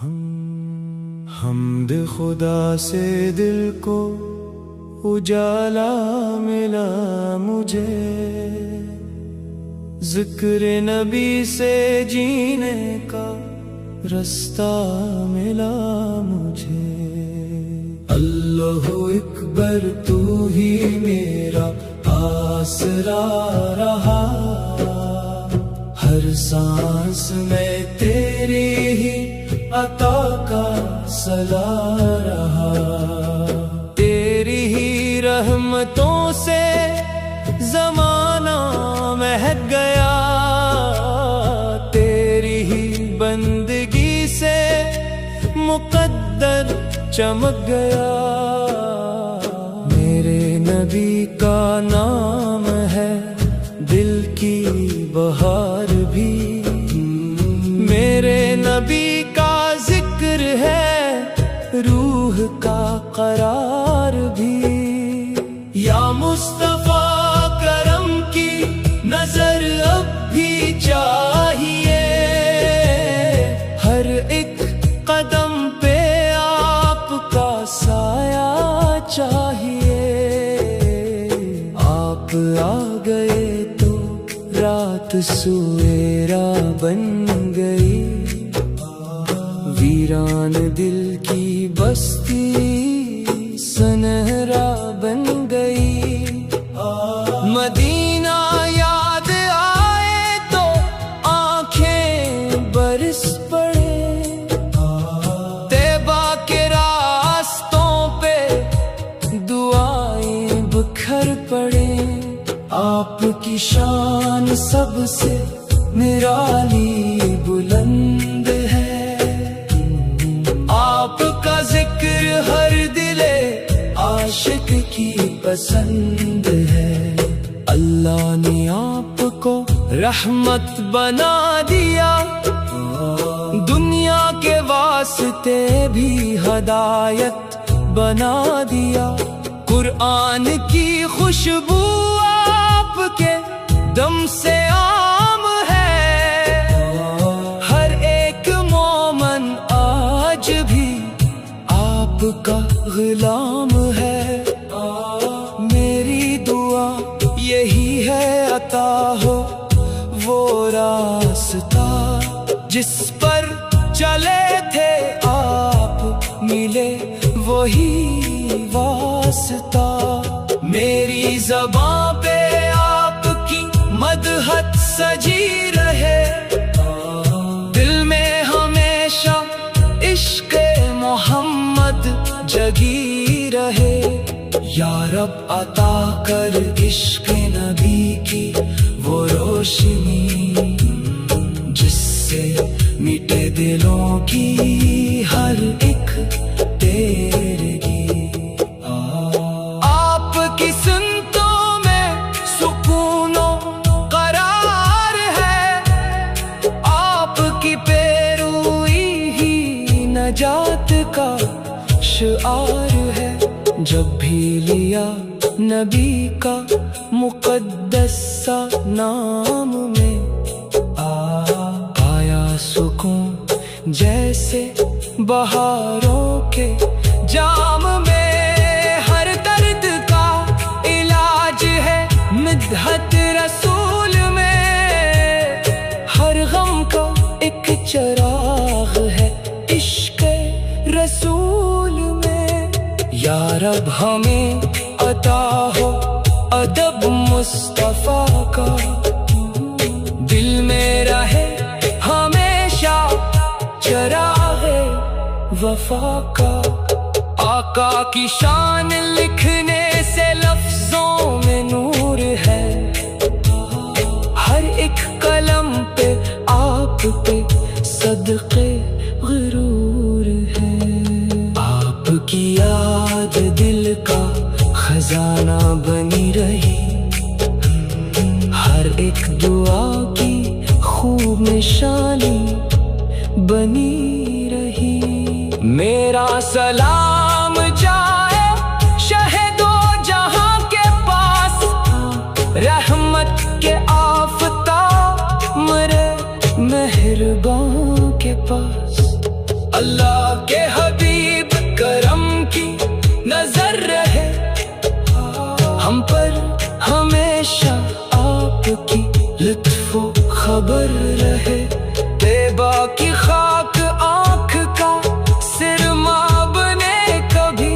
حمد خدا سے دل کو اجالا ملا مجھے، ذکر نبی سے جینے کا رستہ ملا مجھے۔ اللہ اکبر، تو ہی میرا آسرا رہا، ہر سانس میں تیری ہی عطا کا صلا رہا، تیری ہی رحمتوں سے زمانہ مہک گیا، تیری ہی بندگی سے مقدر چمک گیا۔ میرے نبی کا نام ہے دل کی بہار بھی، میرے نبی کا ذکر ہے روح کا قرار بھی۔ یا مصطفیٰ کرم کی نظر اب بھی چاہیے، ہر ایک قدم پہ آپ کا سایہ چاہیے۔ آپ آ گئے تو رات سویرا بن گئی، ویران دل کی بستی سنہرا بن گئی۔ مدینہ یاد آئے تو آنکھیں برس پڑے، طیبہ کے راستوں پہ دعائیں بکھر پڑے۔ آپ کی شان سب سے نرالی بلند ہے، آپ کا ذکر ہر دل عاشق کی پسند ہے۔ اللہ نے آپ کو رحمت بنا دیا، دنیا کے واسطے بھی ہدایت بنا دیا۔ قرآن کی خوشبو آپ کے دم سے عام ہے، ہر ایک مومن آج بھی آپ کا غلام ہے۔ میری دعا یہی ہے عطا ہو وہ راستہ جس پر چلے تھے آپ، ملے وہی واسطہ۔ میری زباں پہ آپ کی مدحت سجی رہے، دل میں ہمیشہ عشق محمد جگی رہے۔ یا رب عطا کر عشق نبی کی وہ روشنی، جس سے مٹے دلوں کی ہر ایک تیرگی۔ آپ کی سنتوں میں سکون و قرار ہے، آپ کی پیروی ہی نجات کا شعار ہے۔ جب بھی لیا نبی کا مقدس سا نام میں، آیا سکون جیسے بہاروں کے جام میں۔ ہر درد کا علاج ہے مدحت رسول میں، ہر غم کا ایک چراغ ہے عشق رسول میں۔ یا رب ہمیں عطا ہو ادب مصطفیٰ کا، دل میں رہے ہمیشہ چراغ وفا کا۔ آقا کی شان لکھنے سے لفظوں میں نور ہے، ہر ایک قلم پہ آپ پہ صدقے غرور ہے۔ آپ کی یاد دل کا خزانہ بنی رہی، ہر ایک دعا کی خوب نشانی بنی رہی۔ میرا سلام جائے شہد و جہاں کے پاس، رحمت کے آفتاب مرے مہربان کے پاس۔ اللہ کے حبیب کرم کی نظر رہے ہم پر ہمیشہ، آپ کی لطف و خبر رہے، طیبہ کی خاک آنکھ کا سرما بنے کبھی،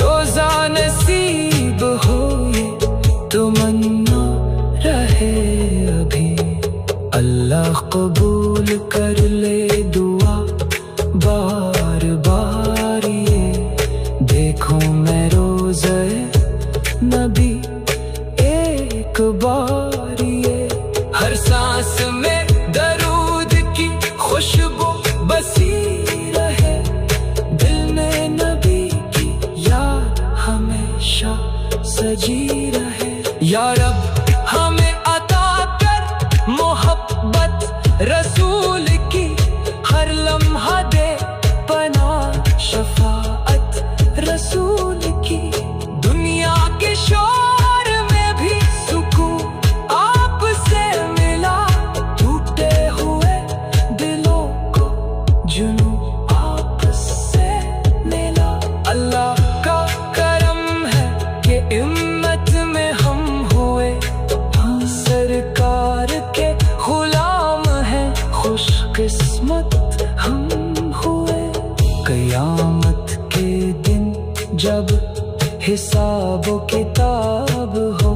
روزہ نصیب ہو یہ تمنا رہے ابھی۔ اللہ قبول کر لے دعا بار بار، یہ دیکھوں میں روزہ نبی ایک بار، یہ ہر سانس میں درود کی خوشبو بسی رہے، دل میں نبی کی یاد ہمیشہ سجی رہے۔ یا رب ہمیں عطا کر محبت رسول کی، ہر لمحہ دے پناہ شفاعت رسول کی، دنیا کے شور میں بھی سکون آپ سے ملا، ٹوٹے ہوئے دلوں کو جنوں آپ سے ملا۔ اللہ کا کرم ہے کہ امت میں ہم ہوئے، سرکار کے غلام ہیں، خوش قسمت ہم ہوئے۔ قیامت کے دن جب حساب و کتاب ہو،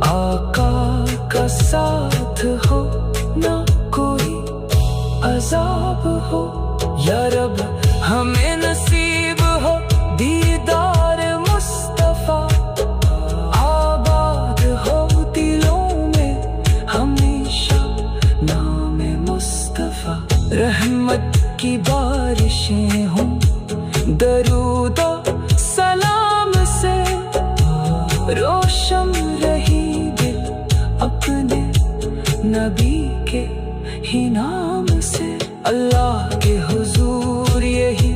آقا کا ساتھ ہو، نہ کوئی عذاب ہو، یا رب ہمیں نصیب ہو دیدار مصطفیٰ، آباد ہو دلوں میں ہمیشہ نام مصطفیٰ، رحمت کی بارشیں ہوں درود و سلام سے، روشن رہی دل اپنے نبی کے ہی نام سے۔ اللہ کے حضور یہی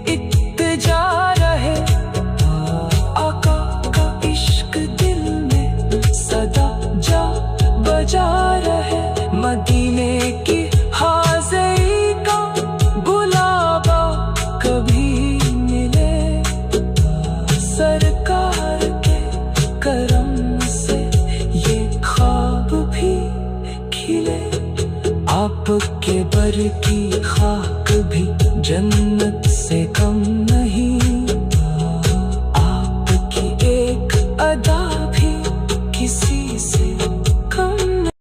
التجا رہے، آقا کا عشق دل میں صدا جا بجا رہے، مدینے کی حاضری کا گلابا کبھی ملے، سرکار کے کرم سے یہ خواب بھی کھلے، آپ کے بر کی خاک بھی جنت سے کم